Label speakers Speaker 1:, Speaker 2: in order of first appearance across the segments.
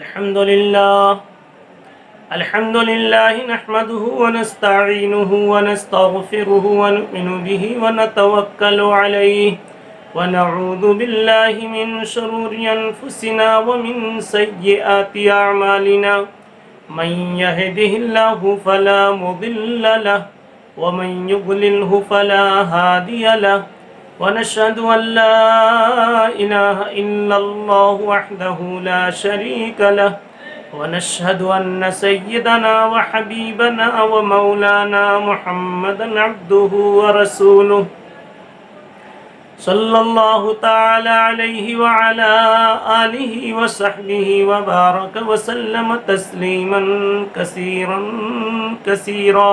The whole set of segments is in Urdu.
Speaker 1: الحمد لله نحمده ونستعينه ونستغفره ونؤمن به ونتوكل عليه ونعوذ بالله من شرور أنفسنا ومن سيئات أعمالنا من يهده الله فلا مضل له ومن يضلله فلا هادي له ونشهد أن لا إله إلا الله وحده لا شريك له ونشهد أن سيدنا وحبيبنا ومولانا محمدا عبده ورسوله صلى الله تعالى عليه وعلى آله وصحبه وبارك وسلم تسليما كثيرا كثيرا.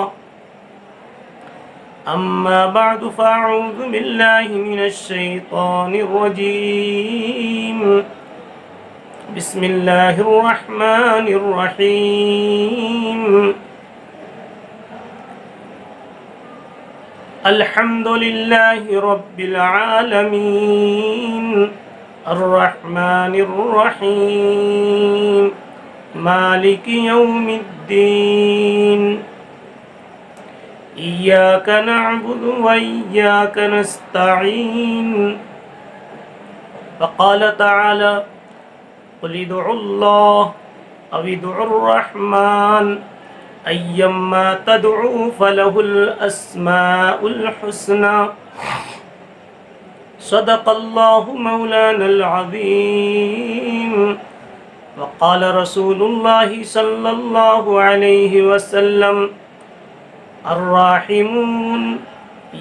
Speaker 1: أما بعد فأعوذ بالله من الشيطان الرجيم. بسم الله الرحمن الرحيم. الحمد لله رب العالمين الرحمن الرحيم مالك يوم الدين إياك نعبد وإياك نستعين. فقال تعالى قل ادعوا الله أو ادعوا الرحمن أيما تدعوا فله الأسماء الحسنى. صدق الله مولانا العظيم. وقال رسول الله صلى الله عليه وسلم الراحمون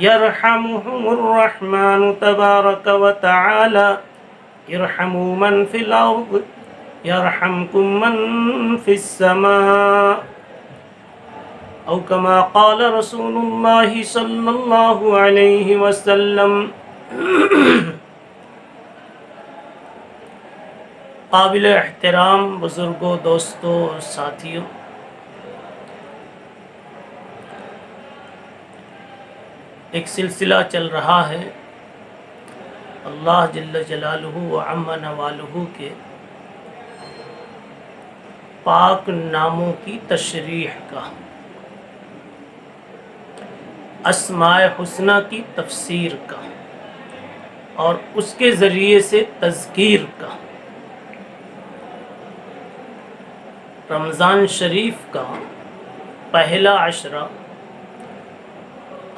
Speaker 1: يرحمهم الرحمن تبارك وتعالى ارحموا من في الأرض يرحمكم من في السماء أو كما قال رسول الله صلى الله عليه وسلم. قابل احترام بزرگوں، دوستوں اور ساتھیوں، ایک سلسلہ چل رہا ہے اللہ جل جلالہ و عم نوالہ کے پاک ناموں کی تشریح کا، اسماء حسنہ کی تفسیر کا اور اس کے ذریعے سے تذکیر کا. رمضان شریف کا پہلا عشرہ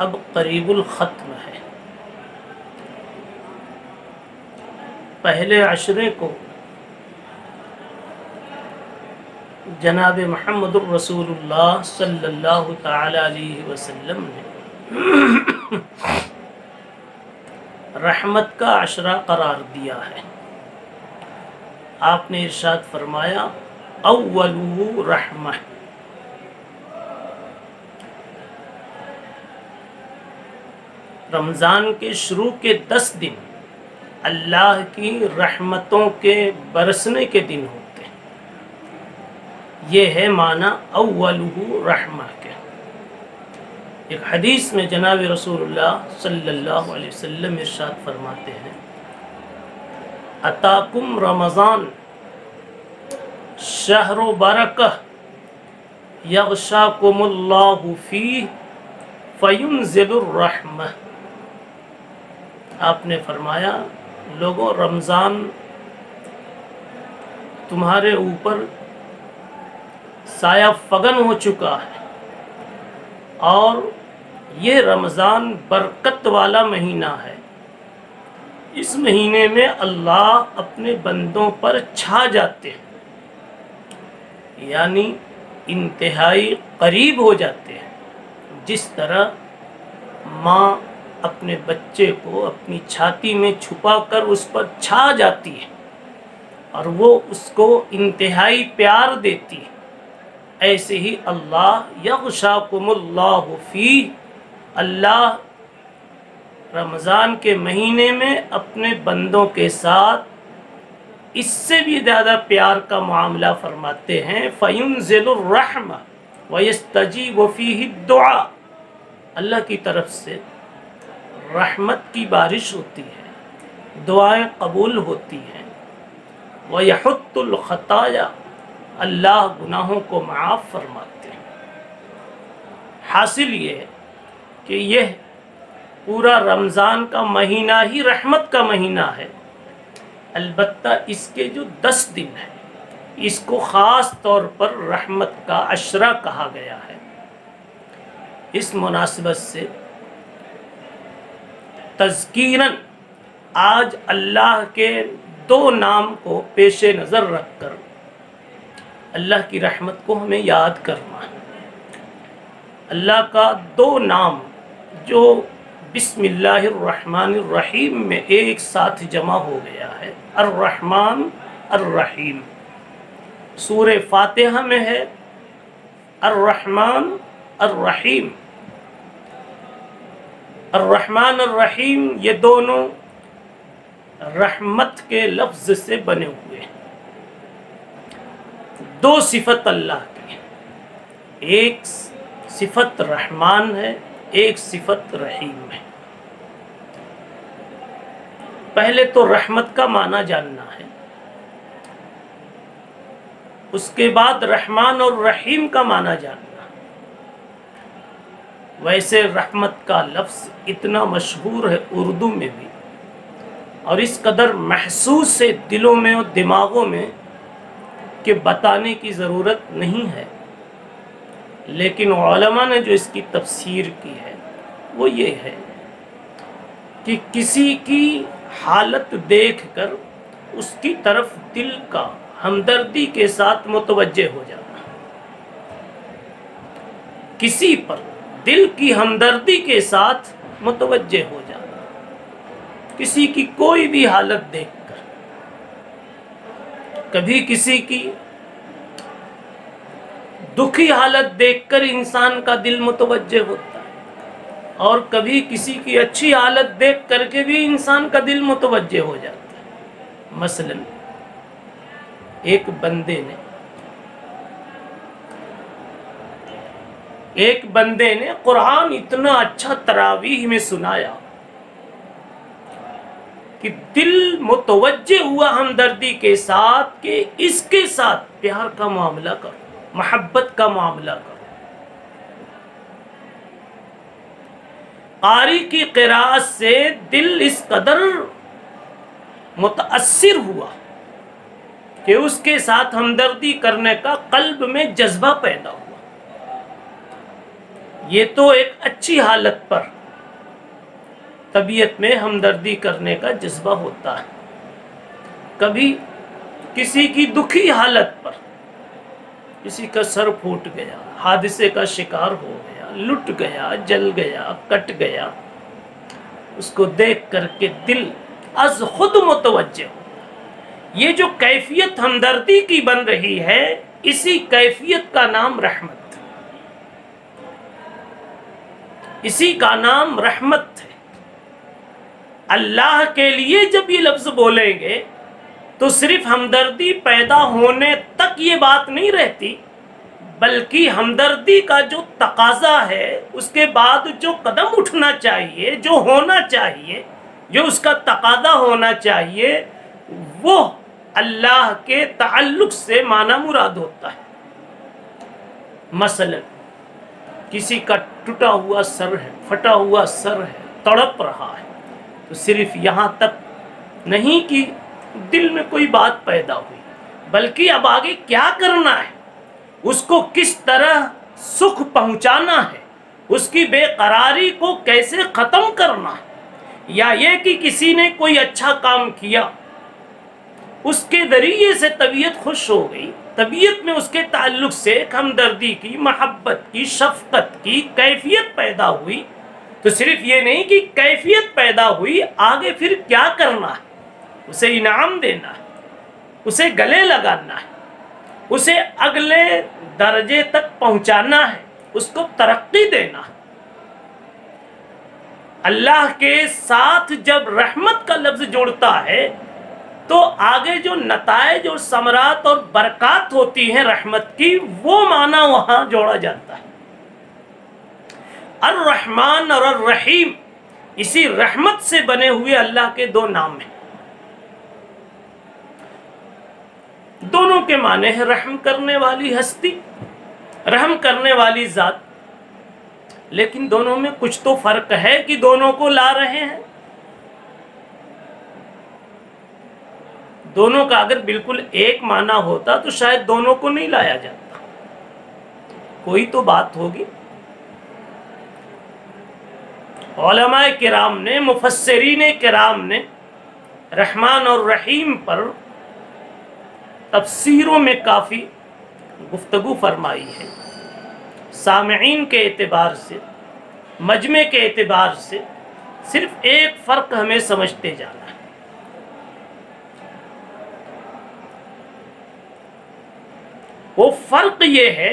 Speaker 1: اب قریب الختم ہے. پہلے عشرے کو جناب محمد الرسول اللہ صلی اللہ تعالی علیہ وسلم نے رحمت کا عشرہ قرار دیا ہے. آپ نے ارشاد فرمایا اولہ رحمہ. رمضان کے شروع کے 10 دن اللہ کی رحمتوں کے برسنے کے دن ہوتے ہیں. یہ ہے معنی اولہ رحمہ کے. ایک حدیث میں جناب رسول اللہ صلی اللہ علیہ وسلم ارشاد فرماتے ہیں اتاکم رمضان شہر برکہ یغشاکم اللہ فیہ فینزل الرحمہ. آپ نے فرمایا لوگوں، رمضان تمہارے اوپر سایہ فگن ہو چکا ہے اور یہ رمضان برکت والا مہینہ ہے. اس مہینے میں اللہ اپنے بندوں پر چھا جاتے ہیں، یعنی انتہائی قریب ہو جاتے ہیں. جس طرح ماں اپنے بچے کو اپنی چھاتی میں چھپا کر اس پر چھا جاتی ہے اور وہ اس کو انتہائی پیار دیتی ہے، ایسے ہی اللہ یغشاکم اللہ فیہ، اللہ رمضان کے مہینے میں اپنے بندوں کے ساتھ اس سے بھی زیادہ پیار کا معاملہ فرماتے ہیں. فینزل الرحمہ ویستجیب فیہ الدعاء. اللہ کی طرف سے رحمت کی بارش ہوتی ہے، دعائیں قبول ہوتی ہیں. وَيَحُطُّ الْخَطَايَا اللہ گناہوں کو معاف فرماتے ہیں۔ حاصل یہ ہے کہ یہ پورا رمضان کا مہینہ ہی رحمت کا مہینہ ہے، البتہ اس کے جو 10 دن ہیں اس کو خاص طور پر رحمت کا عشرہ کہا گیا ہے۔ اس مناسبت سے تذکیراً آج اللہ کے 2 نام کو پیش نظر رکھ کر اللہ کی رحمت کو ہمیں یاد کرنا ہے۔ اللہ کا 2 نام جو بسم اللہ الرحمن الرحیم میں ایک ساتھ جمع ہو گیا ہے، الرحمن الرحیم، سورہ فاتحہ میں ہے الرحمن الرحیم۔ الرحمن الرحیم یہ دونوں رحمت کے لفظ سے بنے ہوئے ہیں۔ 2 صفت اللہ کی، ایک صفت رحمان ہے، ایک صفت رحیم ہے۔ پہلے تو رحمت کا معنی جاننا ہے، اس کے بعد رحمان اور رحیم کا معنی جاننا۔ ویسے رحمت کا لفظ اتنا مشہور ہے اردو میں بھی، اور اس قدر محسوس ہے دلوں میں اور دماغوں میں کہ بتانے کی ضرورت نہیں ہے، لیکن علماء نے جو اس کی تفسیر کی ہے وہ یہ ہے کہ کسی کی حالت دیکھ کر اس کی طرف دل کا ہمدردی کے ساتھ متوجہ ہو جانا، کسی پر دل کی ہمدردی کے ساتھ متوجہ ہو جانا، کسی کی کوئی بھی حالت دیکھ کر۔ کبھی کسی کی دکھی حالت دیکھ کر انسان کا دل متوجہ ہوتا ہے، اور کبھی کسی کی اچھی حالت دیکھ کر کے بھی انسان کا دل متوجہ ہو جاتا ہے۔ مثلا ایک بندے نے قرآن اتنا اچھا تراویح میں سنایا کہ دل متوجہ ہوا ہمدردی کے ساتھ کہ اس کے ساتھ پیار کا معاملہ کرو، محبت کا معاملہ کرو۔ قاری کی قراءت سے دل اس قدر متاثر ہوا کہ اس کے ساتھ ہمدردی کرنے کا قلب میں جذبہ پیدا ہوا۔ یہ تو ایک اچھی حالت پر طبیعت میں ہمدردی کرنے کا جذبہ ہوتا ہے۔ کبھی کسی کی دکھی حالت پر، کسی کا سر پھوٹ گیا، حادثے کا شکار ہو گیا، لٹ گیا، جل گیا، کٹ گیا، اس کو دیکھ کر کے دل از خود متوجہ ہو۔ یہ جو کیفیت ہمدردی کی بن رہی ہے، اسی کیفیت کا نام رحمت، اسی کا نام رحمت ہے۔ اللہ کے لیے جب یہ لفظ بولیں گے تو صرف ہمدردی پیدا ہونے تک یہ بات نہیں رہتی، بلکہ ہمدردی کا جو تقاضا ہے، اس کے بعد جو قدم اٹھنا چاہیے، جو ہونا چاہیے، جو اس کا تقاضا ہونا چاہیے، وہ اللہ کے تعلق سے معنی مراد ہوتا ہے۔ مثلا کسی کا ٹوٹا ہوا سر ہے، پھٹا ہوا سر ہے، تڑپ رہا ہے، تو صرف یہاں تک نہیں کہ دل میں کوئی بات پیدا ہوئی، بلکہ اب آگے کیا کرنا ہے، اس کو کس طرح سکھ پہنچانا ہے، اس کی بے قراری کو کیسے ختم کرنا ہے، یا یہ کہ کسی نے کوئی اچھا کام کیا، اس کے ذریعے سے طبیعت خوش ہو گئی، طبیعت میں اس کے تعلق سے ایک ہمدردی کی، محبت کی، شفقت کی کیفیت پیدا ہوئی، تو صرف یہ نہیں کہ کیفیت پیدا ہوئی، آگے پھر کیا کرنا ہے، اسے انعام دینا ہے، اسے گلے لگانا ہے، اسے اگلے درجے تک پہنچانا ہے، اس کو ترقی دینا ہے۔ اللہ کے ساتھ جب رحمت کا لفظ جوڑتا ہے تو آگے جو نتائج اور ثمرات اور برکات ہوتی ہیں رحمت کی، وہ معنی وہاں جوڑا جاتا ہے۔ الرحمن اور الرحیم اسی رحمت سے بنے ہوئے اللہ کے 2 نام ہیں۔ دونوں کے معنی ہے رحم کرنے والی ہستی، رحم کرنے والی ذات، لیکن دونوں میں کچھ تو فرق ہے کہ دونوں کو لا رہے ہیں۔ دونوں کا اگر بالکل ایک معنی ہوتا تو شاید دونوں کو نہیں لایا جاتا، کوئی تو بات ہوگی۔ علماء کرام نے، مفسرین کرام نے رحمان اور رحیم پر تفسیروں میں کافی گفتگو فرمائی ہے۔ سامعین کے اعتبار سے، مجمع کے اعتبار سے صرف ایک فرق ہمیں سمجھتے جانا ہے۔ وہ فرق یہ ہے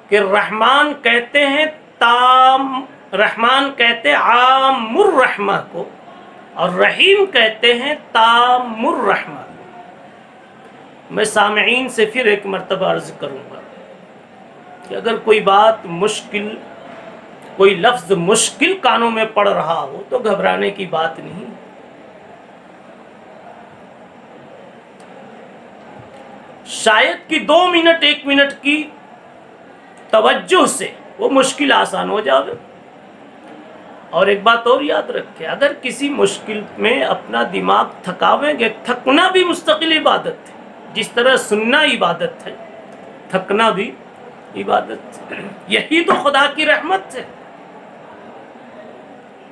Speaker 1: کہ رحمان کہتے ہیں رحمان کہتے ہیں عام الرحمہ کو، اور رحیم کہتے ہیں تام الرحمہ کو۔ میں سامعین سے پھر ایک مرتبہ عرض کروں گا کہ اگر کوئی بات مشکل، کوئی لفظ مشکل کانوں میں پڑ رہا ہو تو گھبرانے کی بات نہیں۔ شاید کہ 2 منٹ 1 منٹ کی توجہ سے وہ مشکل آسان ہو جاوے۔ اور ایک بات اور یاد رکھیں، اگر کسی مشکل میں اپنا دماغ تھکاویں گے، تھکنا بھی مستقل عبادت ہے، جس طرح سننا عبادت ہے، تھکنا بھی عبادت ہے۔ یہی تو خدا کی رحمت ہے،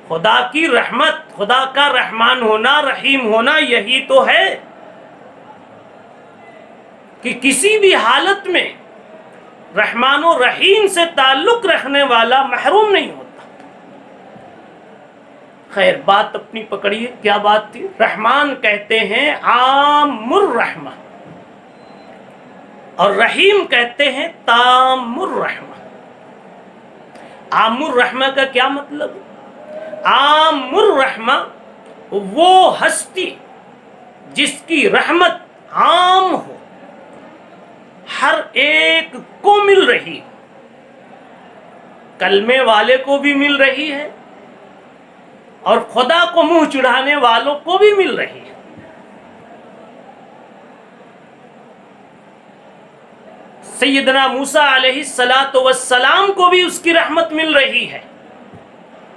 Speaker 1: خدا کی رحمت، خدا کا رحمان ہونا، رحیم ہونا، یہی تو ہے کہ کسی بھی حالت میں رحمان و رحیم سے تعلق رکھنے والا محروم نہیں ہوتا۔ خیر، بات اپنی پکڑیے، کیا بات تھی؟ رحمان کہتے ہیں عام الرحمہ اور رحیم کہتے ہیں تام الرحمہ۔ عام الرحمہ کا کیا مطلب؟ عام الرحمہ وہ ہستی جس کی رحمت عام ہو، ہر ایک کو مل رہی، کلمے والے کو بھی مل رہی ہے اور خدا کو منہ چڑھانے والوں کو بھی مل رہی ہے۔ سیدنا موسیٰ علیہ السلام کو بھی اس کی رحمت مل رہی ہے،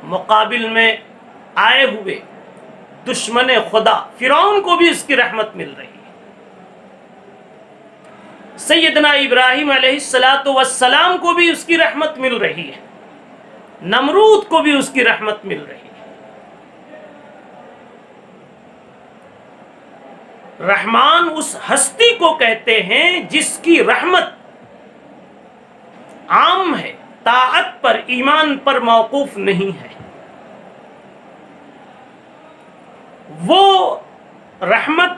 Speaker 1: مقابل میں آئے ہوئے دشمن خدا فرعون کو بھی اس کی رحمت مل رہی ہے۔ سیدنا ابراہیم علیہ السلام کو بھی اس کی رحمت مل رہی ہے، نمرود کو بھی اس کی رحمت مل رہی ہے۔ رحمان اس ہستی کو کہتے ہیں جس کی رحمت عام ہے، طاعت پر، ایمان پر موقوف نہیں ہے۔ وہ رحمت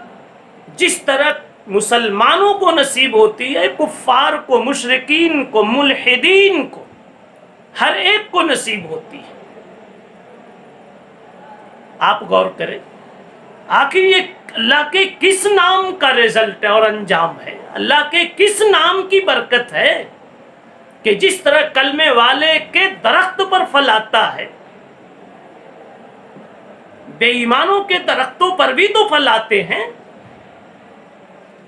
Speaker 1: جس طرح مسلمانوں کو نصیب ہوتی ہے، کفار کو، مشرکین کو، ملحدین کو، ہر ایک کو نصیب ہوتی ہے۔ آپ غور کریں، آخر یہ اللہ کے کس نام کا رزلٹ ہے اور انجام ہے؟ اللہ کے کس نام کی برکت ہے کہ جس طرح کلمے والے کے درخت پر پھل آتا ہے، بے ایمانوں کے درختوں پر بھی تو پھل آتے ہیں۔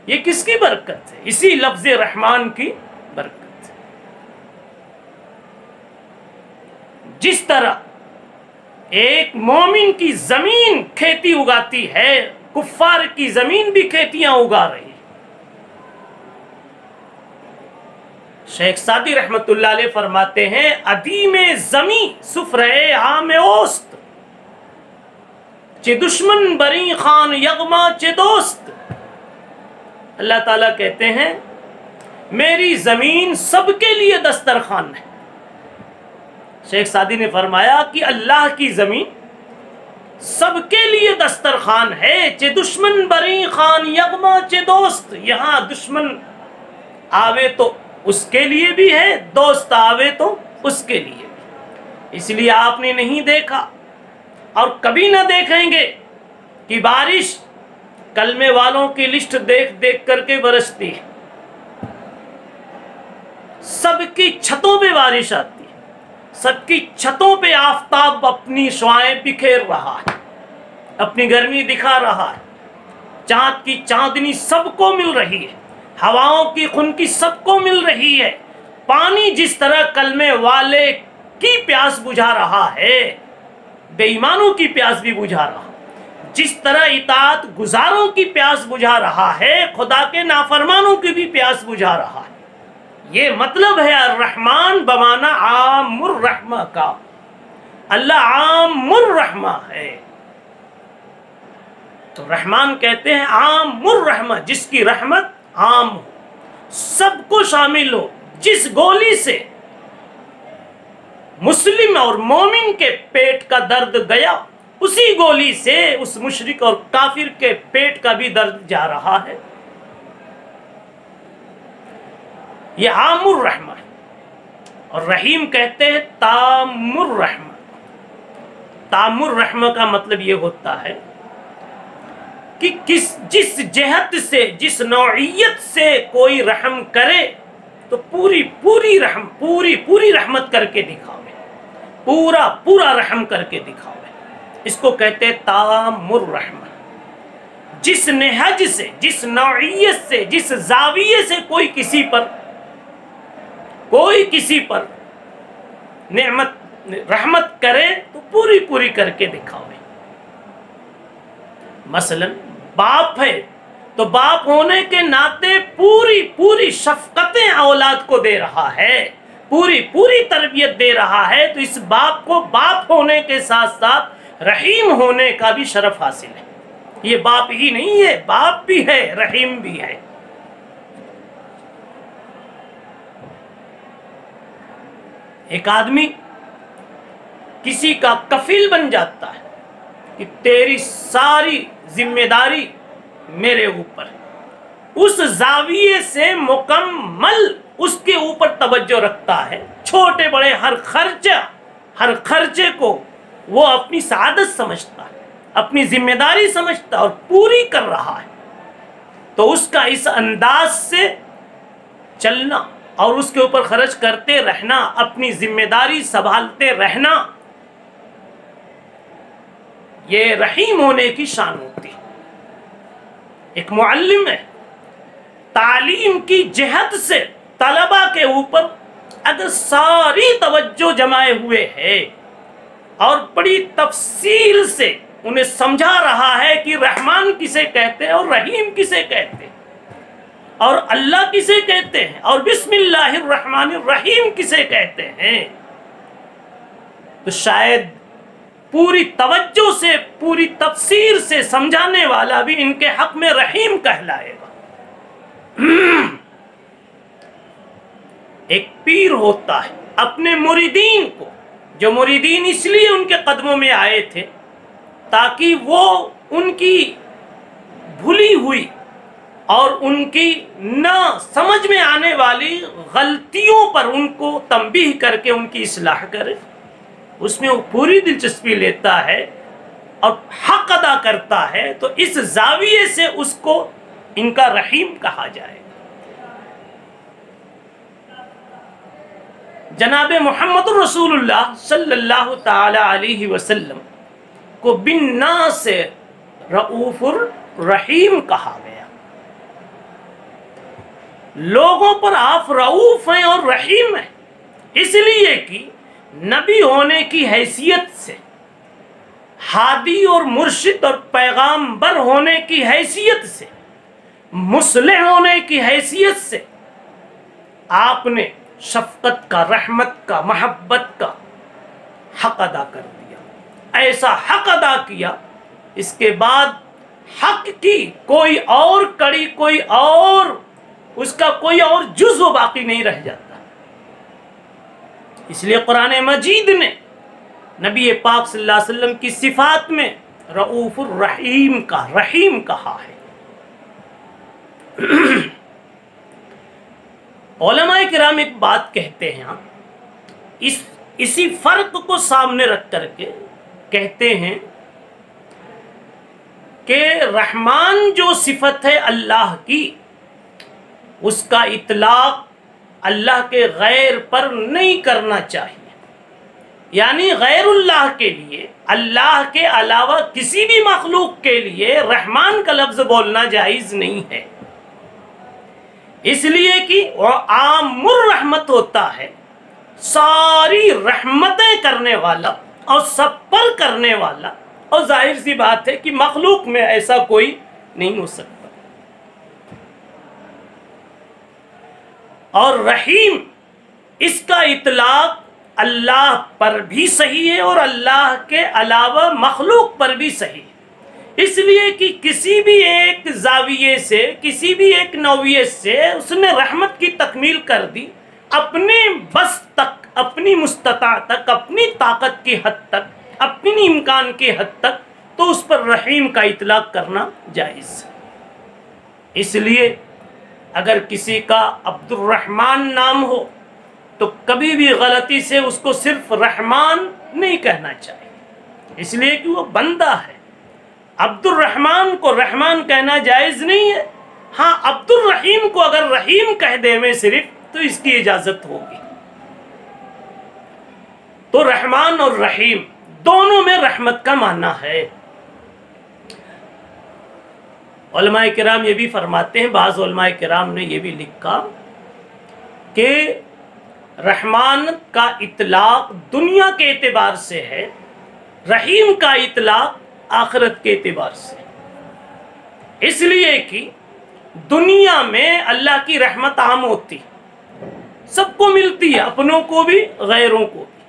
Speaker 1: یہ کس کی برکت ہے؟ اسی لفظ رحمان کی برکت ہے۔ جس طرح ایک مومن کی زمین کھیتی اگاتی ہے، کفار کی زمین بھی کھیتیاں اگا رہی۔ شیخ سعدی رحمت اللہ علیہ فرماتے ہیں، ادیم زمین سفرے عام اوست، چے دشمن بری خان یغما چے دوست۔ اللہ تعالیٰ کہتے ہیں میری زمین سب کے لیے دسترخوان ہے۔ شیخ سعدی نے فرمایا کہ اللہ کی زمین سب کے لیے دسترخوان ہے، چے دشمن بری خان یغما چے دوست۔ یہاں دشمن آوے تو اس کے لیے بھی ہے، دوست آوے تو اس کے لیے بھی۔ اس لیے آپ نے نہیں دیکھا اور کبھی نہ دیکھیں گے کہ بارش کلمے والوں کی لسٹ دیکھ دیکھ کر کے برستی ہے۔ سب کی چھتوں پہ بارش آتی ہے، سب کی چھتوں پہ آفتاب اپنی شعائیں بکھیر رہا ہے، اپنی گرمی دکھا رہا ہے، چاند کی چاندنی سب کو مل رہی ہے، ہواؤں کی خنکی سب کو مل رہی ہے، پانی جس طرح کلمے والے کی پیاس بجھا رہا ہے، بے ایمانوں کی پیاس بھی بجھا رہا ہے، جس طرح اطاعت گزاروں کی پیاس بجھا رہا ہے، خدا کے نافرمانوں کی بھی پیاس بجھا رہا ہے۔ یہ مطلب ہے الرحمن بمعنی عام الرحمہ کا، اللہ عام الرحمہ ہے۔ تو رحمان کہتے ہیں عام الرحمہ، جس کی رحمت عام ہو، سب کو شامل ہو۔ جس گولی سے مسلم اور مومن کے پیٹ کا درد گیا، اسی گولی سے اس مشرک اور کافر کے پیٹ کا بھی درد جا رہا ہے۔ یہ عام الرحمہ ہے۔ اور رحیم کہتے ہیں تام الرحمہ۔ تام الرحمہ کا مطلب یہ ہوتا ہے کہ جس جہت سے، جس نوعیت سے کوئی رحم کرے تو پوری رحمت کر کے دکھاوے، پورا رحم کر کے دکھاوے، اس کو کہتے ہیں تام الرحمہ۔ جس نہج سے، جس نوعیت سے، جس زاویے سے کوئی کسی پر رحمت کرے تو پوری کر کے دکھاوے۔ مثلا باپ ہے تو باپ ہونے کے ناطے پوری شفقتیں اولاد کو دے رہا ہے، پوری تربیت دے رہا ہے، تو اس باپ کو باپ ہونے کے ساتھ ساتھ رحیم ہونے کا بھی شرف حاصل ہے۔ یہ باپ ہی نہیں ہے، باپ بھی ہے، رحیم بھی ہے۔ ایک آدمی کسی کا کفیل بن جاتا ہے کہ تیری ساری ذمہ داری میرے اوپر، اس زاویے سے مکمل اس کے اوپر توجہ رکھتا ہے، چھوٹے بڑے ہر خرچے کو وہ اپنی سعادت سمجھتا ہے، اپنی ذمہ داری سمجھتا ہے اور پوری کر رہا ہے، تو اس کا اس انداز سے چلنا اور اس کے اوپر خرچ کرتے رہنا، اپنی ذمہ داری سنبھالتے رہنا، یہ رحیم ہونے کی شان ہوتی ہے۔ ایک معلم ہے، تعلیم کی جہت سے طلباء کے اوپر اگر ساری توجہ جمائے ہوئے ہے اور بڑی تفصیل سے انہیں سمجھا رہا ہے کہ رحمان کسے کہتے ہیں اور رحیم کسے کہتے ہیں اور اللہ کسے کہتے ہیں اور بسم اللہ الرحمن الرحیم کسے کہتے ہیں، تو شاید پوری توجہ سے، پوری تفسیر سے سمجھانے والا بھی ان کے حق میں رحیم کہلائے گا۔ ایک پیر ہوتا ہے، اپنے مریدین کو، جو مریدین اس لیے ان کے قدموں میں آئے تھے تاکہ وہ ان کی بھولی ہوئی اور ان کی نہ سمجھ میں آنے والی غلطیوں پر ان کو تنبیہ کر کے ان کی اصلاح کرے، اس میں وہ پوری دلچسپی لیتا ہے اور حق ادا کرتا ہے، تو اس زاویے سے اس کو ان کا رحیم کہا جائے۔ جناب محمد رسول اللہ صلی اللہ تعالی علیہ وسلم کو بالناس رؤوف الرحیم کہا گیا۔ لوگوں پر آپ رؤوف ہیں اور رحیم ہیں، اس لیے کہ نبی ہونے کی حیثیت سے، ہادی اور مرشد اور پیغامبر ہونے کی حیثیت سے، مصلح ہونے کی حیثیت سے آپ نے شفقت کا، رحمت کا، محبت کا حق ادا کر دیا۔ ایسا حق ادا کیا، اس کے بعد حق کی کوئی اور کڑی، کوئی اور اس کا کوئی اور جزو باقی نہیں رہ جاتا۔ اس لیے قرآن مجید نے نبی پاک صلی اللہ علیہ وسلم کی صفات میں رؤوف الرحیم کا رحیم کہا ہے۔ علماء کرام ایک بات کہتے ہیں، اسی فرق کو سامنے رکھ کر کے کہتے ہیں کہ رحمان جو صفت ہے اللہ کی، اس کا اطلاق اللہ کے غیر پر نہیں کرنا چاہیے۔ یعنی غیر اللہ کے لیے، اللہ کے علاوہ کسی بھی مخلوق کے لیے رحمان کا لفظ بولنا جائز نہیں ہے، اس لیے کہ وہ عام الرحمت ہوتا ہے، ساری رحمتیں کرنے والا اور سب پر کرنے والا، اور ظاہر سی بات ہے کہ مخلوق میں ایسا کوئی نہیں ہو سکتا۔ اور رحیم، اس کا اطلاق اللہ پر بھی صحیح ہے اور اللہ کے علاوہ مخلوق پر بھی صحیح ہے، اس لیے کہ کسی بھی ایک زاویے سے، کسی بھی ایک نوعیت سے اس نے رحمت کی تکمیل کر دی، اپنے بس تک، اپنی مستطاع تک، اپنی طاقت کی حد تک، اپنی امکان کی حد تک، تو اس پر رحیم کا اطلاق کرنا جائز ہے۔ اس لیے اگر کسی کا عبد الرحمن نام ہو تو کبھی بھی غلطی سے اس کو صرف رحمان نہیں کہنا چاہیے، اس لیے کہ وہ بندہ ہے۔ عبد الرحمن کو رحمان کہنا جائز نہیں ہے، ہاں عبد الرحیم کو اگر رحیم کہہ دے میں صرف تو اس کی اجازت ہوگی۔ تو رحمان اور رحیم دونوں میں رحمت کا معنی ہے۔ علماء کرام یہ بھی فرماتے ہیں، بعض علماء کرام نے یہ بھی لکھا کہ رحمان کا اطلاق دنیا کے اعتبار سے ہے، رحیم کا اطلاق آخرت کے اعتبار سے، اس لیے کہ دنیا میں اللہ کی رحمت عام ہوتی، سب کو ملتی ہے، اپنوں کو بھی غیروں کو بھی،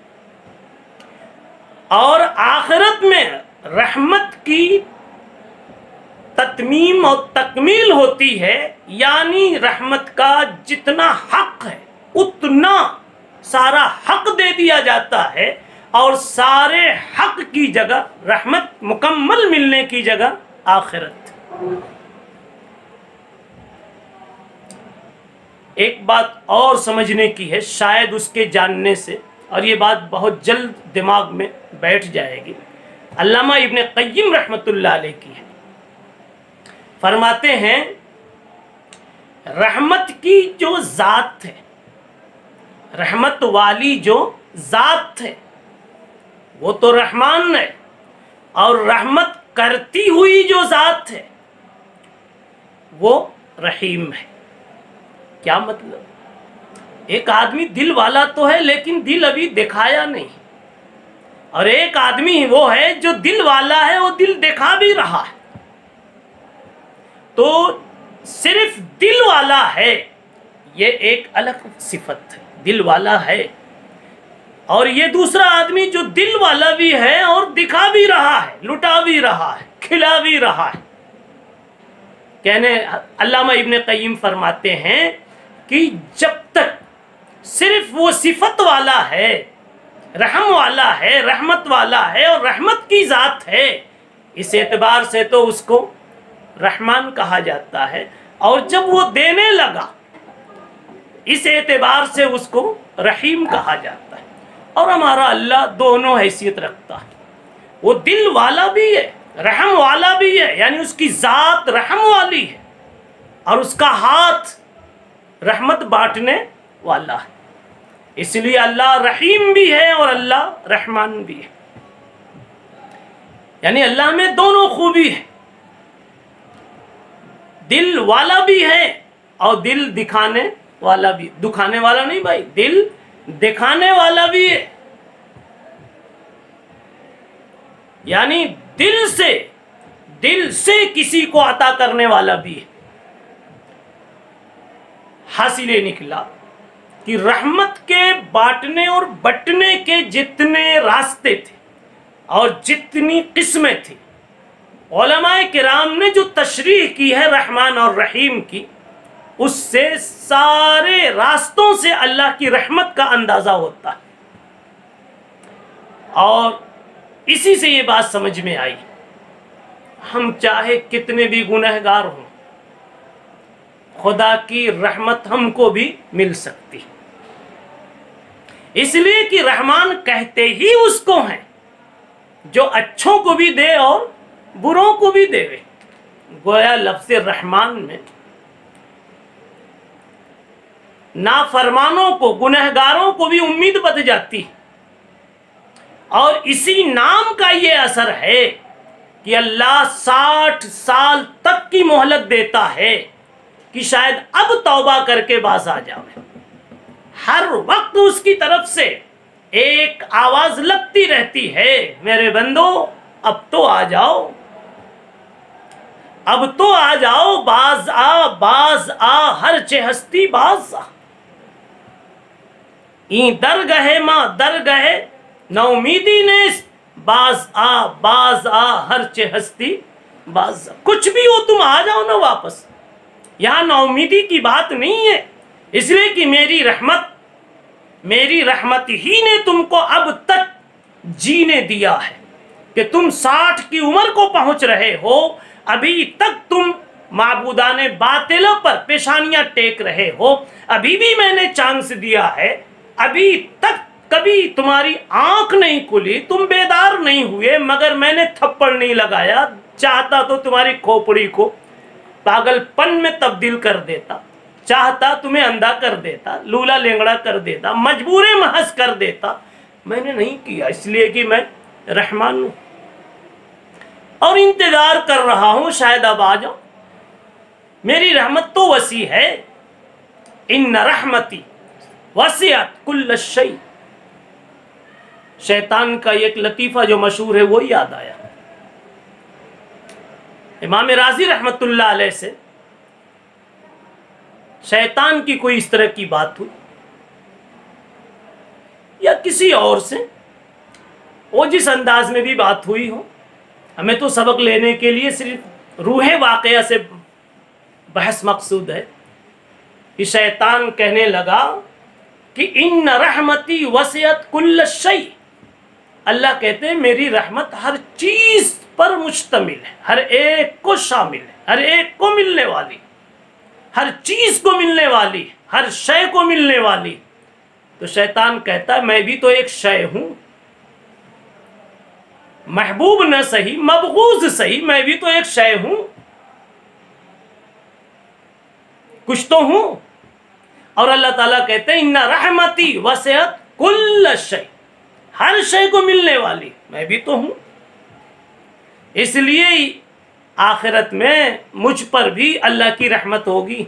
Speaker 1: اور آخرت میں رحمت کی تتمیم اور تکمیل ہوتی ہے، یعنی رحمت کا جتنا حق ہے اتنا سارا حق دے دیا جاتا ہے، اور سارے حق کی جگہ رحمت مکمل ملنے کی جگہ آخرت۔ ایک بات اور سمجھنے کی ہے، شاید اس کے جاننے سے، اور یہ بات بہت جلد دماغ میں بیٹھ جائے گی، علامہ ابن قیم رحمۃ اللہ علیہ کی ہے، فرماتے ہیں رحمت کی جو ذات ہے، رحمت والی جو ذات ہے وہ تو رحمان ہے، اور رحمت کرتی ہوئی جو ذات ہے وہ رحیم ہے۔ کیا مطلب؟ ایک آدمی دل والا تو ہے لیکن دل ابھی دکھایا نہیں، اور ایک آدمی وہ ہے جو دل والا ہے، وہ دل دکھا بھی رہا ہے۔ تو صرف دل والا ہے یہ ایک الگ صفت ہے، دل والا ہے، اور یہ دوسرا آدمی جو دل والا بھی ہے اور دکھا بھی رہا ہے، لٹا بھی رہا ہے، کھلا بھی رہا ہے۔ کہنے علامہ ابن قیم فرماتے ہیں کہ جب تک صرف وہ صفت والا ہے، رحم والا ہے، رحمت والا ہے اور رحمت کی ذات ہے، اس اعتبار سے تو اس کو رحمان کہا جاتا ہے، اور جب وہ دینے لگا اس اعتبار سے اس کو رحیم کہا جاتا ہے۔ اور ہمارا اللہ دونوں حیثیت رکھتا ہے، وہ دل والا بھی ہے، رحم والا بھی ہے، یعنی اس کی ذات رحم والی ہے، اور اس کا ہاتھ رحمت بانٹنے والا ہے، اس لیے اللہ رحیم بھی ہے اور اللہ رحمان بھی ہے، یعنی اللہ میں دونوں خوبی ہے، دل والا بھی ہے اور دل دکھانے والا بھی، دکھانے والا نہیں بھائی، دل دکھانے والا بھی ہے، یعنی دل سے کسی کو عطا کرنے والا بھی ہے۔ حاصل یہ نکلا کہ رحمت کے بانٹنے اور بٹنے کے جتنے راستے تھے اور جتنی قسمیں تھیں، علماء کرام نے جو تشریح کی ہے رحمان اور رحیم کی، اس سے سارے راستوں سے اللہ کی رحمت کا اندازہ ہوتا ہے، اور اسی سے یہ بات سمجھ میں آئی، ہم چاہے کتنے بھی گنہگار ہوں، خدا کی رحمت ہم کو بھی مل سکتی، اس لیے کہ رحمان کہتے ہی اس کو ہیں جو اچھوں کو بھی دے اور بروں کو بھی دے۔ گویا لفظ رحمان میں نافرمانوں کو، گنہگاروں کو بھی امید بد جاتی، اور اسی نام کا یہ اثر ہے کہ اللہ 60 سال تک کی مہلت دیتا ہے کہ شاید اب توبہ کر کے باز آ جاؤ۔ ہر وقت اس کی طرف سے ایک آواز لگتی رہتی ہے، میرے بندو اب تو آ جاؤ، اب تو آ جاؤ، باز آ باز آ، ہر چہ ہستی باز آ۔ این در گہے ماں در گہے نہ امیدی نیست، باز آ ہر چہ ہستی باز آ۔ کچھ بھی ہو تم آ جاؤ نا واپس، یہاں نا امیدی کی بات نہیں ہے، اس لیے کہ میری رحمت ہی نے تم کو اب تک جینے دیا ہے کہ تم 60 کی عمر کو پہنچ رہے ہو، ابھی تک تم معبودان باطلوں پر پیشانیاں ٹیک رہے ہو، ابھی بھی میں نے چانس دیا ہے، ابھی تک کبھی تمہاری آنکھ نہیں کھلی، تم بیدار نہیں ہوئے، مگر میں نے تھپڑ نہیں لگایا، چاہتا تو تمہاری کھوپڑی کو پاگل پن میں تبدیل کر دیتا، چاہتا تمہیں اندھا کر دیتا، لولا لینگڑا کر دیتا، مجبور محض کر دیتا، میں نے نہیں کیا، اس لیے کہ میں رحمان ہوں اور انتظار کر رہا ہوں شاید اب آ جاؤ۔ میری رحمت تو وسیع ہے، ان رحمتی وسعت کل شیء۔ شیطان کا ایک لطیفہ جو مشہور ہے وہ یاد آیا۔ امام رازی رحمت اللہ علیہ سے شیطان کی کوئی اس طرح کی بات ہوئی یا کسی اور سے، وہ جس انداز میں بھی بات ہوئی ہو، ہمیں تو سبق لینے کے لیے صرف روح واقعہ سے بحث مقصود ہے کہ شیطان کہنے لگا کہ ان رحمتی وسعت کل شیء، اللہ کہتے ہیں میری رحمت ہر چیز پر مشتمل ہے، ہر ایک کو شامل ہے، ہر ایک کو ملنے والی، ہر چیز کو ملنے والی، ہر شے کو ملنے والی۔ تو شیطان کہتا ہے میں بھی تو ایک شے ہوں، محبوب نہ صحیح مبغوض صحیح، میں بھی تو ایک شے ہوں، کچھ تو ہوں۔ اور اللہ تعالیٰ کہتے ہیں ان رحمتی وسعت کل شیء، ہر شے کو ملنے والی میں بھی تو ہوں، اس لیے آخرت میں مجھ پر بھی اللہ کی رحمت ہوگی۔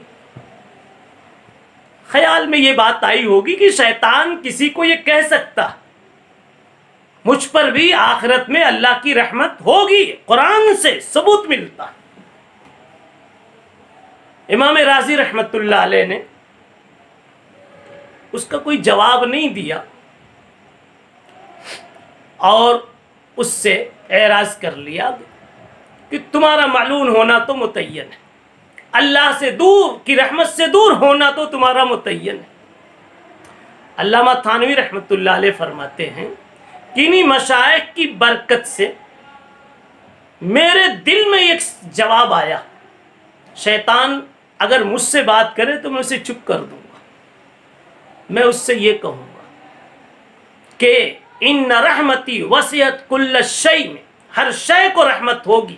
Speaker 1: خیال میں یہ بات آئی ہوگی کہ شیطان کسی کو یہ کہہ سکتا مجھ پر بھی آخرت میں اللہ کی رحمت ہوگی، قرآن سے ثبوت ملتا۔ امام رازی رحمت اللہ علیہ نے اس کا کوئی جواب نہیں دیا اور اس سے اعراض کر لیا کہ تمہارا معلوم ہونا تو متعین ہے، اللہ سے دور کی رحمت سے دور ہونا تو تمہارا متعین ہے۔ علامہ تھانوی رحمت اللہ علیہ فرماتے ہیں کہ انہی مشائخ کی برکت سے میرے دل میں ایک جواب آیا، شیطان اگر مجھ سے بات کرے تو میں اسے چپ کر دوں گا، میں اس سے یہ کہوں گا کہ ان رحمتی وسعت کل شیء، میں ہر شے کو رحمت ہوگی،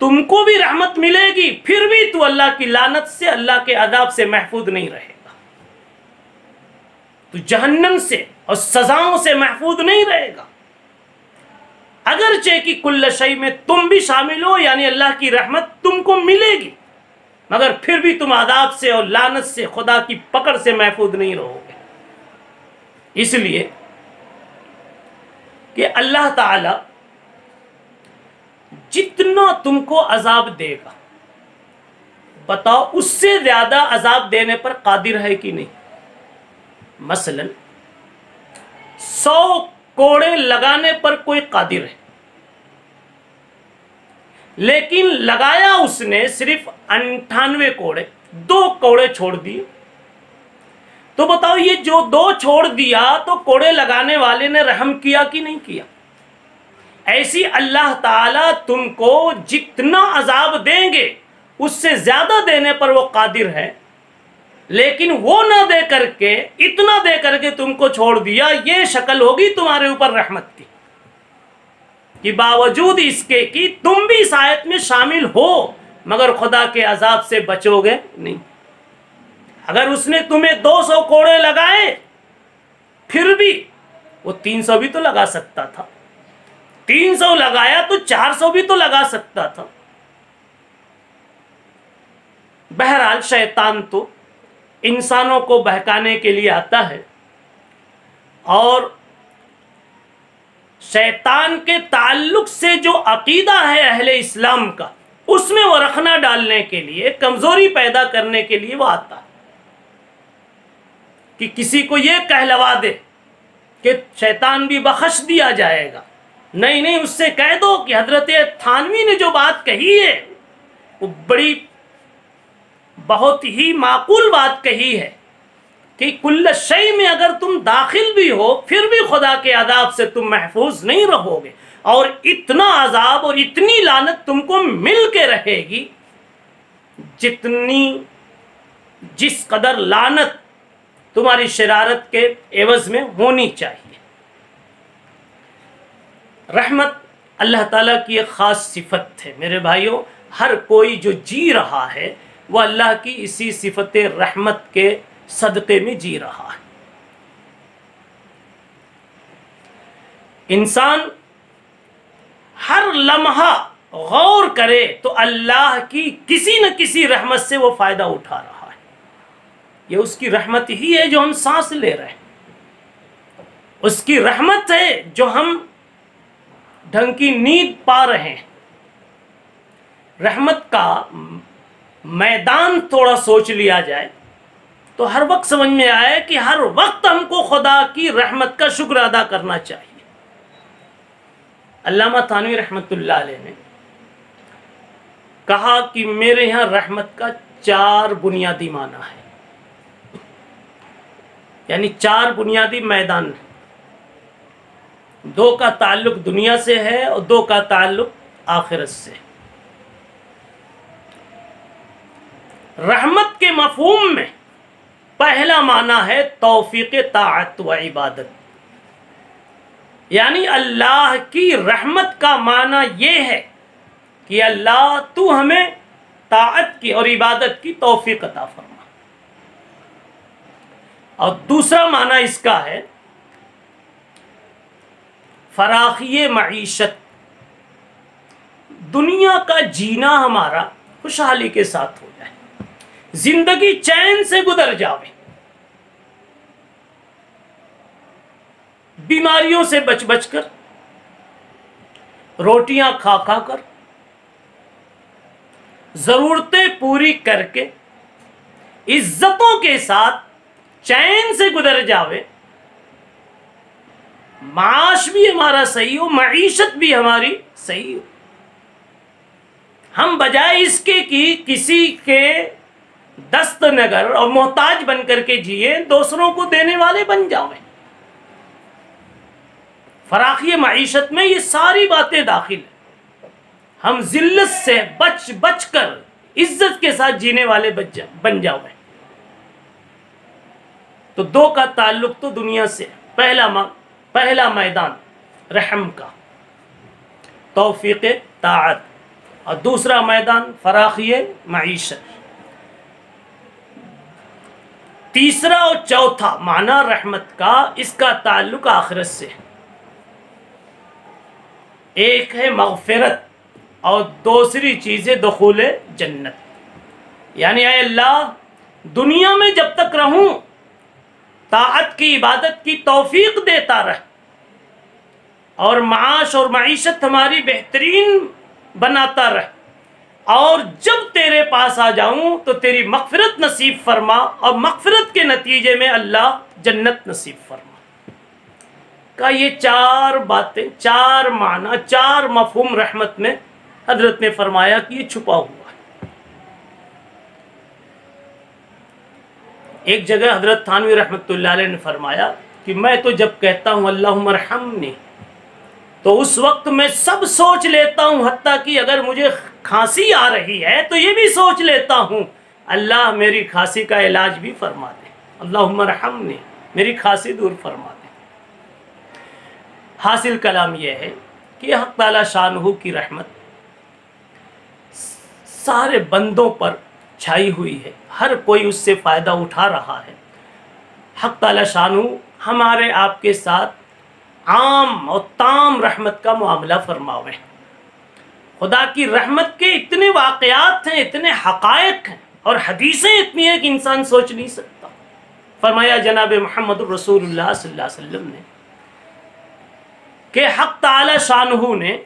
Speaker 1: تم کو بھی رحمت ملے گی، پھر بھی تو اللہ کی لعنت سے، اللہ کے عذاب سے محفوظ نہیں رہے گا، تو جہنم سے اور سزاؤں سے محفوظ نہیں رہے گا، اگرچہ کہ کل شیء میں تم بھی شامل ہو، یعنی اللہ کی رحمت تم کو ملے گی، مگر پھر بھی تم عذاب سے اور لعنت سے، خدا کی پکڑ سے محفوظ نہیں رہو گے۔ اس لیے کہ اللہ تعالی جتنا تم کو عذاب دے گا، بتاؤ اس سے زیادہ عذاب دینے پر قادر ہے کہ نہیں؟ مثلا 100 کوڑے لگانے پر کوئی قادر ہے، لیکن لگایا اس نے صرف 98 کوڑے، 2 کوڑے چھوڑ دیے، تو بتاؤ یہ جو 2 چھوڑ دیا تو کوڑے لگانے والے نے رحم کیا کہ نہیں کیا؟ ایسی اللہ تعالیٰ تم کو جتنا عذاب دیں گے اس سے زیادہ دینے پر وہ قادر ہے، لیکن وہ نہ دے کر کے اتنا دے کر کے تم کو چھوڑ دیا، یہ شکل ہوگی تمہارے اوپر رحمت کی، کہ باوجود اس کے کہ تم بھی اس آیت میں شامل ہو مگر خدا کے عذاب سے بچو گے نہیں۔ اگر اس نے تمہیں 200 کوڑے لگائے پھر بھی وہ 300 بھی تو لگا سکتا تھا، 300 لگایا تو 400 بھی تو لگا سکتا تھا۔ بہرحال شیطان تو انسانوں کو بہکانے کے لیے آتا ہے، اور شیطان کے تعلق سے جو عقیدہ ہے اہل اسلام کا، اس میں وہ رخنا ڈالنے کے لیے، کمزوری پیدا کرنے کے لیے وہ آتا ہے کہ کسی کو یہ کہلوا دے کہ شیطان بھی بخش دیا جائے گا۔ نہیں، اس سے کہہ دو کہ حضرت تھانوی نے جو بات کہی ہے وہ بہت ہی معقول بات کہی ہے کہ کل شے میں اگر تم داخل بھی ہو پھر بھی خدا کے عذاب سے تم محفوظ نہیں رہو گے، اور اتنا عذاب اور اتنی لعنت تم کو مل کے رہے گی جس قدر لعنت تمہاری شرارت کے عوض میں ہونی چاہیے۔ رحمت اللہ تعالیٰ کی ایک خاص صفت ہے میرے بھائیوں، ہر کوئی جو جی رہا ہے وہ اللہ کی اسی صفت رحمت کے صدقے میں جی رہا ہے۔ انسان ہر لمحہ غور کرے تو اللہ کی کسی نہ کسی رحمت سے وہ فائدہ اٹھا رہا ہے۔ یہ اس کی رحمت ہی ہے جو ہم سانس لے رہے ہیں، اس کی رحمت ہے جو ہم ڈھنگ کی نیند پا رہے ہیں۔ رحمت کا میدان تھوڑا سوچ لیا جائے تو ہر وقت سمجھ میں آئے کہ ہر وقت ہم کو خدا کی رحمت کا شکر ادا کرنا چاہیے۔ علامہ تھانوی رحمۃ اللہ علیہ نے کہا کہ میرے یہاں رحمت کا 4 بنیادی معنی ہے، یعنی 4 بنیادی میدان ہیں۔ 2 کا تعلق دنیا سے ہے اور 2 کا تعلق آخرت سے۔ رحمت کے مفہوم میں پہلا معنی ہے توفیق طاعت و عبادت، یعنی اللہ کی رحمت کا معنی یہ ہے کہ اللہ تو ہمیں طاعت کی اور عبادت کی توفیق عطا فرما۔ اور دوسرا معنی اس کا ہے فراخی معیشت، دنیا کا جینا ہمارا خوشحالی کے ساتھ ہو جائے، زندگی چین سے گزر جاوے، بیماریوں سے بچ بچ کر، روٹیاں کھا کھا کر، ضرورتیں پوری کر کے، عزتوں کے ساتھ چین سے گزر جاوے، معاش بھی ہمارا صحیح ہو، معیشت بھی ہماری صحیح ہو۔ ہم بجائے اس کے کہ کسی کے دست نگر اور محتاج بن کر کے جیے، دوسروں کو دینے والے بن جاویں۔ فراخی معیشت میں یہ ساری باتیں داخل ہیں۔ ہم ذلت سے بچ بچ کر عزت کے ساتھ جینے والے بن جاویں۔ تو 2 کا تعلق تو دنیا سے، پہلا میدان رحم کا توفیق طاعت، اور دوسرا میدان فراخی معیشت۔ تیسرا اور چوتھا معنی رحمت کا، اس کا تعلق آخرت سے، ایک ہے مغفرت اور دوسری چیز ہے دخول جنت۔ یعنی اے اللہ، دنیا میں جب تک رہوں طاعت کی عبادت کی توفیق دیتا رہ، اور معاش اور معیشت ہماری بہترین بناتا رہ، اور جب تیرے پاس آ جاؤں تو تیری مغفرت نصیب فرما، اور مغفرت کے نتیجے میں اللہ جنت نصیب فرما۔ کا یہ 4 باتیں، 4 معنی، 4 مفہوم رحمت میں حضرت نے فرمایا کہ یہ چھپا ہوا ہے۔ ایک جگہ حضرت تھانوی رحمۃ اللہ علیہ نے فرمایا کہ میں تو جب کہتا ہوں اللہم ارحمنی، تو اس وقت میں سب سوچ لیتا ہوں، حتیٰ کہ اگر مجھے کھانسی آ رہی ہے تو یہ بھی سوچ لیتا ہوں اللہ میری کھانسی کا علاج بھی فرما دے، اللہم ارحمنی، میری کھانسی دور فرما دے۔ حاصل کلام یہ ہے کہ حق تعالی شانہ کی رحمت سارے بندوں پر چھائی ہوئی ہے، ہر کوئی اس سے فائدہ اٹھا رہا ہے۔ حق تعالی شانہ ہمارے آپ کے ساتھ عام اور تام رحمت کا معاملہ فرماوے۔ خدا کی رحمت کے اتنے واقعات ہیں، اتنے حقائق ہیں اور حدیثیں اتنی ہیں کہ انسان سوچ نہیں سکتا۔ فرمایا جناب محمد رسول اللہ صلی اللہ علیہ وسلم نے کہ حق تعالی شانہ نے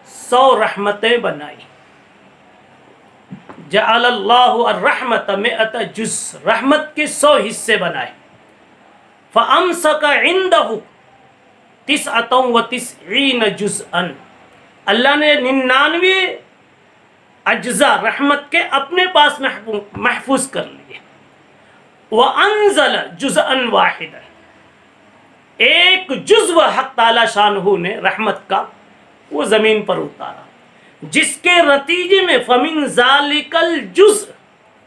Speaker 1: 100 رحمتیں بنائی۔ جعل اللہ الرحمت 100 جز، رحمت کے 100 حصے بنائے۔ فَأَمْسَكَ عِنْدَهُ 99 جزءا، اللہ نے 99 اجزاء رحمت کے اپنے پاس محفوظ کر لیے۔ وَأَنزَلَ جُزْءًا وَاحِدًا، ایک جزو حق تعالی شانہ نے رحمت کا وہ زمین پر اتارا، جس کے نتیجے میں فَمِن ذَلِكَ الْجُزْء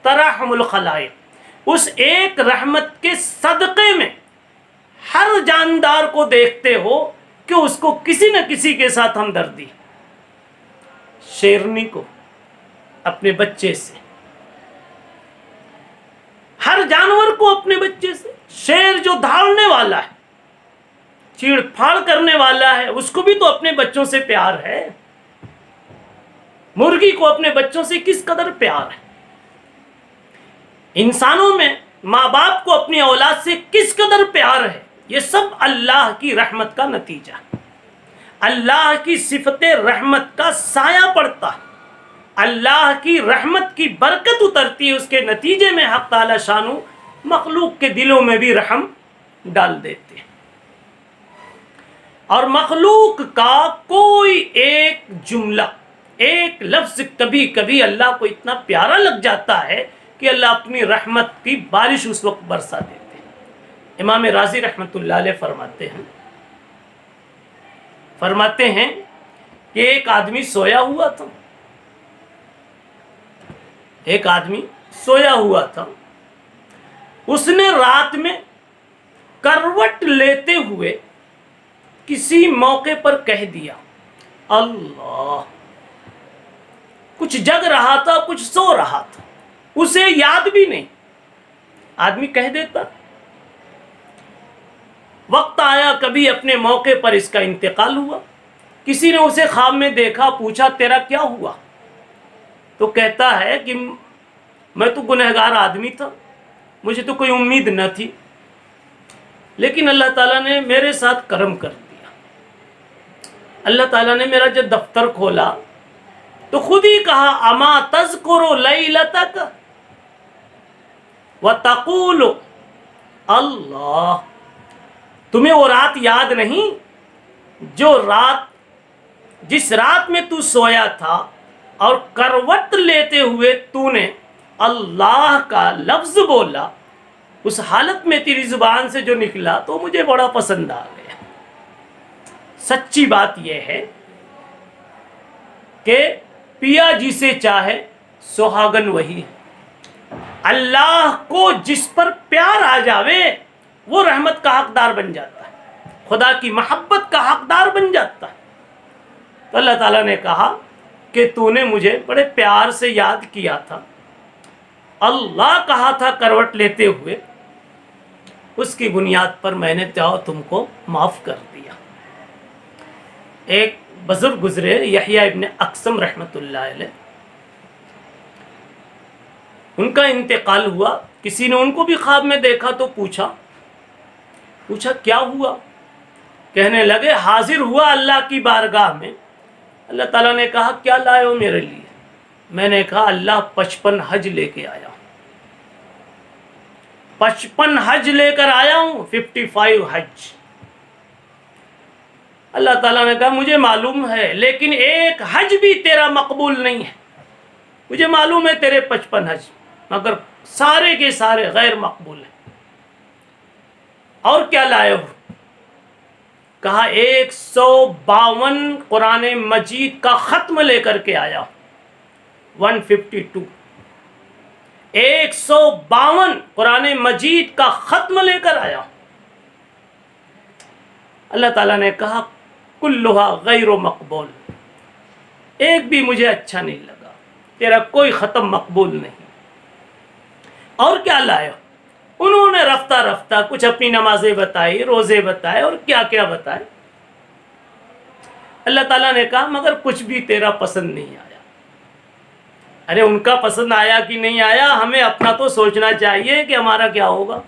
Speaker 1: تَرَحُمُ الْخَلَائِقِ، اس ایک رحمت کے صدقے میں ہر جاندار کو دیکھتے ہو کہ اس کو کسی نہ کسی کے ساتھ ہمدردی، شیرنی کو اپنے بچے سے، ہر جانور کو اپنے بچے سے، شیر جو دھاڑنے والا ہے، چیڑ پھاڑ کرنے والا ہے، اس کو بھی تو اپنے بچوں سے پیار ہے۔ مرغی کو اپنے بچوں سے کس قدر پیار ہے۔ انسانوں میں ماں باپ کو اپنی اولاد سے کس قدر پیار ہے، یہ سب اللہ کی رحمت کا نتیجہ، اللہ کی صفت رحمت کا سایہ پڑتا، اللہ کی رحمت کی برکت اترتی ہے، اس کے نتیجے میں حق تعالی شانہ مخلوق کے دلوں میں بھی رحم ڈال دیتے ہیں۔ اور مخلوق کا کوئی ایک جملہ، ایک لفظ کبھی کبھی اللہ کو اتنا پیارا لگ جاتا ہے کہ اللہ اپنی رحمت کی بارش اس وقت برسا دیتے ہیں۔ امام رازی رحمۃ اللہ علیہ فرماتے ہیں کہ ایک آدمی سویا ہوا تھا، ایک آدمی سویا ہوا تھا، اس نے رات میں کروٹ لیتے ہوئے کسی موقع پر کہہ دیا اللہ، کچھ جگ رہا تھا کچھ سو رہا تھا، اسے یاد بھی نہیں، آدمی کہہ دیتا۔ وقت آیا کبھی اپنے موقع پر اس کا انتقال ہوا، کسی نے اسے خواب میں دیکھا، پوچھا تیرا کیا ہوا؟ تو کہتا ہے کہ میں تو گنہگار آدمی تھا، مجھے تو کوئی امید نہ تھی، لیکن اللہ تعالیٰ نے میرے ساتھ کرم کر دیا۔ اللہ تعالیٰ نے میرا جب دفتر کھولا تو خود ہی کہا اما تذکر لیلتک وتقول اللہ، تمہیں وہ رات یاد نہیں جس رات میں تو سویا تھا اور کروٹ لیتے ہوئے تو نے اللہ کا لفظ بولا، اس حالت میں تیری زبان سے جو نکلا تو مجھے بڑا پسند آ گیا۔ سچی بات یہ ہے کہ پیا جسے چاہے سہاگن وہی ہے، اللہ کو جس پر پیار آ جاوے وہ رحمت کا حقدار بن جاتا ہے، خدا کی محبت کا حقدار بن جاتا ہے۔ تو اللہ تعالیٰ نے کہا کہ تو نے مجھے بڑے پیار سے یاد کیا تھا، اللہ کہا تھا کروٹ لیتے ہوئے، اس کی بنیاد پر میں نے تم کو معاف کر دیا۔ ایک بزرگ گزرے یحییٰ ابن اقسم رحمۃ اللہ علیہ، ان کا انتقال ہوا، کسی نے ان کو بھی خواب میں دیکھا تو پوچھا کیا ہوا؟ کہنے لگے حاضر ہوا اللہ کی بارگاہ میں، اللہ تعالیٰ نے کہا کیا لائے ہو میرے لیے؟ میں نے کہا اللہ 55 حج لے کے آیا ہوں، 55 حج لے کر آیا ہوں، 55 حج۔ اللہ تعالیٰ نے کہا مجھے معلوم ہے، لیکن ایک حج بھی تیرا مقبول نہیں ہے، مجھے معلوم ہے تیرے 55 حج، مگر سارے کے سارے غیر مقبول ہیں۔ اور کیا لائے ہو؟ کہا 152 قرآن مجید کا ختم لے کر کے آیا، 152 152 قرآن مجید کا ختم لے کر آیا۔ اللہ تعالیٰ نے کہا کلھا غیر مقبول، ایک بھی مجھے اچھا نہیں لگا، تیرا کوئی ختم مقبول نہیں۔ اور کیا لائے ہو؟ انہوں نے رفتہ رفتہ کچھ اپنی نمازیں بتائی، روزے بتائے اور کیا کیا بتائے۔ اللہ تعالیٰ نے کہا مگر کچھ بھی تیرا پسند نہیں آیا۔ ارے ان کا پسند آیا کہ نہیں آیا، ہمیں اپنا تو سوچنا چاہیے کہ ہمارا کیا ہوگا۔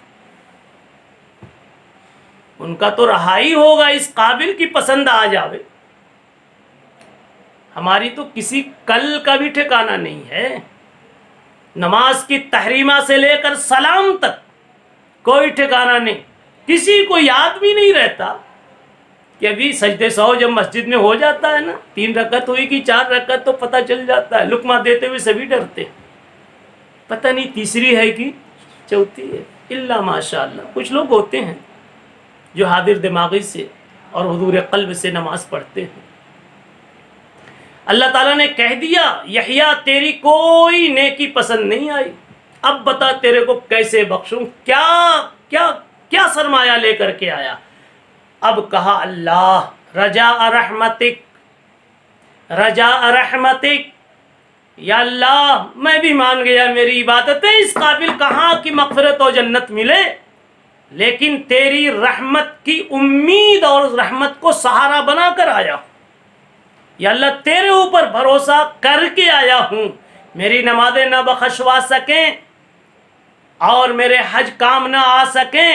Speaker 1: ان کا تو رہا ہی ہوگا اس قابل کی پسند آ جاوے، ہماری تو کسی کل کا بھی ٹھکانہ نہیں ہے۔ نماز کی تحریمہ سے لے کر سلام تک کوئی ٹھکانہ نہیں، کسی کو یاد بھی نہیں رہتا کہ ابھی سجدے سہو جب مسجد میں ہو جاتا ہے نا، 3 رکعت ہوئی کہ 4 رکعت تو پتہ چل جاتا ہے، لقمہ دیتے ہوئے سبھی ڈرتے، پتہ نہیں تیسری ہے کہ چوتھی ہے، الا ماشاء اللہ کچھ لوگ ہوتے ہیں جو حاضر دماغی سے اور حضور قلب سے نماز پڑھتے ہیں۔ اللہ تعالیٰ نے کہہ دیا یحییٰ تیری کوئی نیکی پسند نہیں آئی، اب بتا تیرے کو کیسے بخشوں، کیا کیا کیا سرمایہ لے کر کے آیا۔ اب کہا اللہ رجاء رحمتک، رجاء رحمتک، یا اللہ میں بھی مان گیا میری عبادتیں اس قابل کہاں کی مغفرت و جنت ملے، لیکن تیری رحمت کی امید اور رحمت کو سہارا بنا کر آیا ہوں، یا اللہ تیرے اوپر بھروسہ کر کے آیا ہوں، میری نمازیں نہ بخشوا سکیں اور میرے حج کام نہ آ سکیں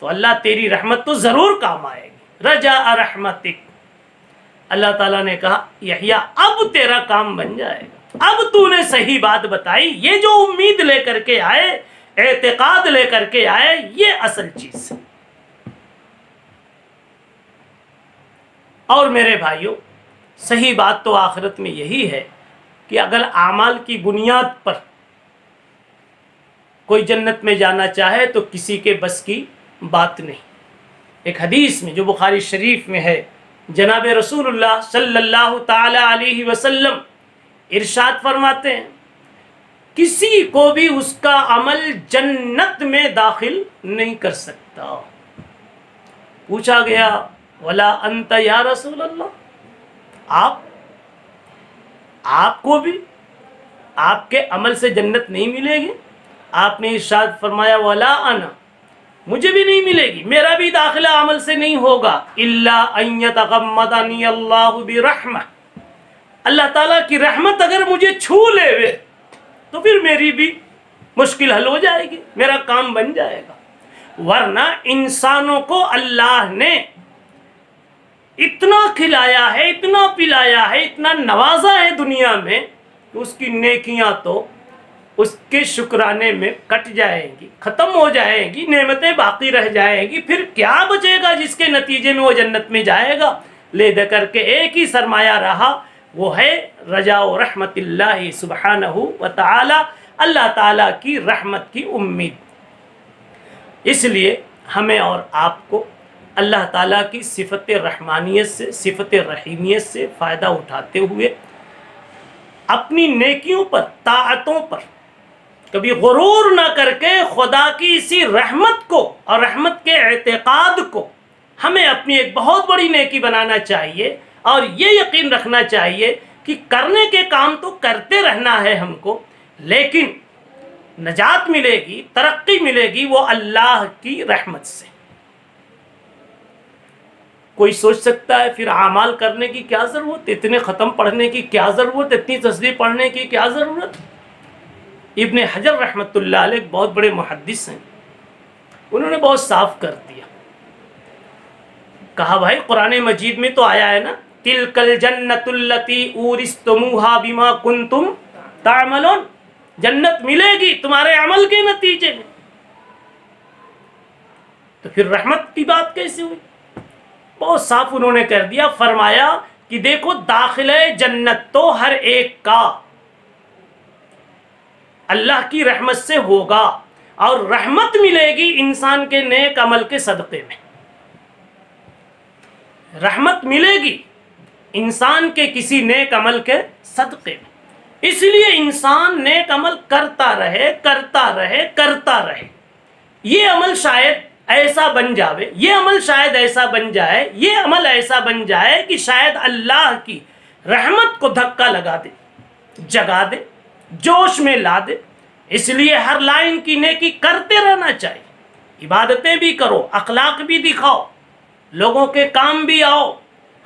Speaker 1: تو اللہ تیری رحمت تو ضرور کام آئے گی، رجاء رحمتک۔ اللہ تعالیٰ نے کہا یحییٰ اب تیرا کام بن جائے گا، اب تو نے صحیح بات بتائی، یہ جو امید لے کر کے آئے، اعتقاد لے کر کے آئے، یہ اصل چیز ہے۔ اور میرے بھائیوں صحیح بات تو آخرت میں یہی ہے کہ اگر اعمال کی بنیاد پر کوئی جنت میں جانا چاہے تو کسی کے بس کی بات نہیں۔ ایک حدیث میں جو بخاری شریف میں ہے، جناب رسول اللہ صلی اللہ تعالی علیہ وسلم ارشاد فرماتے ہیں کسی کو بھی اس کا عمل جنت میں داخل نہیں کر سکتا۔ پوچھا گیا ولا انت یا رسول اللہ، آپ کو بھی آپ کے عمل سے جنت نہیں ملے گی؟ آپ نے ارشاد فرمایا ولا انا، مجھے بھی نہیں ملے گی، میرا بھی داخلہ عمل سے نہیں ہوگا، الا ان یتغمدنی اللہ برحمہ، اللہ تعالیٰ کی رحمت اگر مجھے چھو لے وے تو پھر میری بھی مشکل حل ہو جائے گی، میرا کام بن جائے گا۔ ورنہ انسانوں کو اللہ نے اتنا کھلایا ہے، اتنا پلایا ہے، اتنا نوازا ہے دنیا میں کہ اس کی نیکیاں تو اس کے شکرانے میں کٹ جائیں گی، ختم ہو جائیں گی، نعمتیں باقی رہ جائیں گی، پھر کیا بچے گا جس کے نتیجے میں وہ جنت میں جائے گا؟ لے دے کر کے ایک ہی سرمایہ رہا، وہ ہے رجاء و رحمت اللہ سبحانہ و تعالی، اللہ تعالیٰ کی رحمت کی امید۔ اس لیے ہمیں اور آپ کو اللہ تعالیٰ کی صفت رحمانیت سے، صفت رحیمیت سے فائدہ اٹھاتے ہوئے اپنی نیکیوں پر، طاعتوں پر کبھی غرور نہ کر کے خدا کی اسی رحمت کو اور رحمت کے اعتقاد کو ہمیں اپنی ایک بہت بڑی نیکی بنانا چاہیے، اور یہ یقین رکھنا چاہیے کہ کرنے کے کام تو کرتے رہنا ہے ہم کو، لیکن نجات ملے گی، ترقی ملے گی وہ اللہ کی رحمت سے۔ کوئی سوچ سکتا ہے پھر اعمال کرنے کی کیا ضرورت، اتنے ختم پڑھنے کی کیا ضرورت، اتنی تسبیح پڑھنے کی کیا ضرورت؟ ابن حجر رحمۃ اللہ علیہ ایک بہت بڑے محدث ہیں، انہوں نے بہت صاف کر دیا، کہا بھائی قرآن مجید میں تو آیا ہے نا تِلْكَ الْجَنَّةُ الَّتِي أُورِثْتُمُوهَا بِمَا كُنْتُمْ تَعْمَلُونَ، جنت ملے گی تمہارے عمل کے نتیجے میں، تو پھر رحمت کی بات کیسے ہوئی؟ بہت صاف انہوں نے کر دیا، فرمایا کہ دیکھو داخلہ جنت تو ہر ایک کا اللہ کی رحمت سے ہوگا، اور رحمت ملے گی انسان کے نیک عمل کے صدقے میں، رحمت ملے گی انسان کے کسی نیک عمل کے صدقے میں۔ اس لیے انسان نیک عمل کرتا رہے، کرتا رہے، کرتا رہے، یہ عمل شاید ایسا بن جاوے، یہ عمل شاید ایسا بن جائے، یہ عمل ایسا بن جائے کہ شاید اللہ کی رحمت کو دھکا لگا دے، جگا دے، جوش میں لا دے۔ اس لیے ہر لائن کی نیکی کرتے رہنا چاہیے، عبادتیں بھی کرو، اخلاق بھی دکھاؤ، لوگوں کے کام بھی آؤ،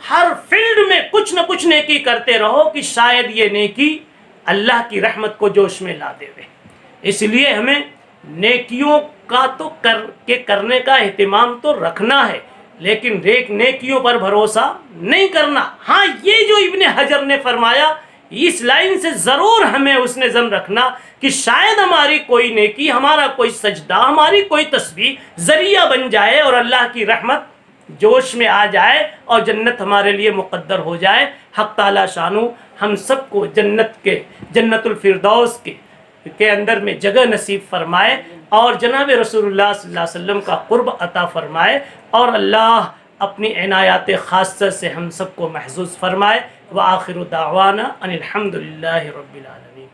Speaker 1: ہر فیلڈ میں کچھ نہ کچھ نیکی کرتے رہو کہ شاید یہ نیکی اللہ کی رحمت کو جوش میں لا دے وے۔ اس لیے ہمیں نیکیوں کا تو کرنے کا اہتمام تو رکھنا ہے، لیکن نیکیوں پر بھروسہ نہیں کرنا۔ ہاں، یہ جو ابن حجر نے فرمایا، اس لائن سے ضرور ہمیں اس نے ضمن رکھنا کہ شاید ہماری کوئی نیکی، ہمارا کوئی سجدہ، ہماری کوئی تسبیح ذریعہ بن جائے اور اللہ کی رحمت جوش میں آ جائے اور جنت ہمارے لیے مقدر ہو جائے۔ حق تعالی شانو ہم سب کو جنت الفردوس کے اندر میں جگہ نصیب فرمائے اور جناب رسول اللہ صلی اللہ علیہ وسلم کا قرب عطا فرمائے، اور اللہ اپنی عنایات خاصہ سے ہم سب کو محظوظ فرمائے۔ وآخر دعوانا ان الحمد للہ رب العالمین۔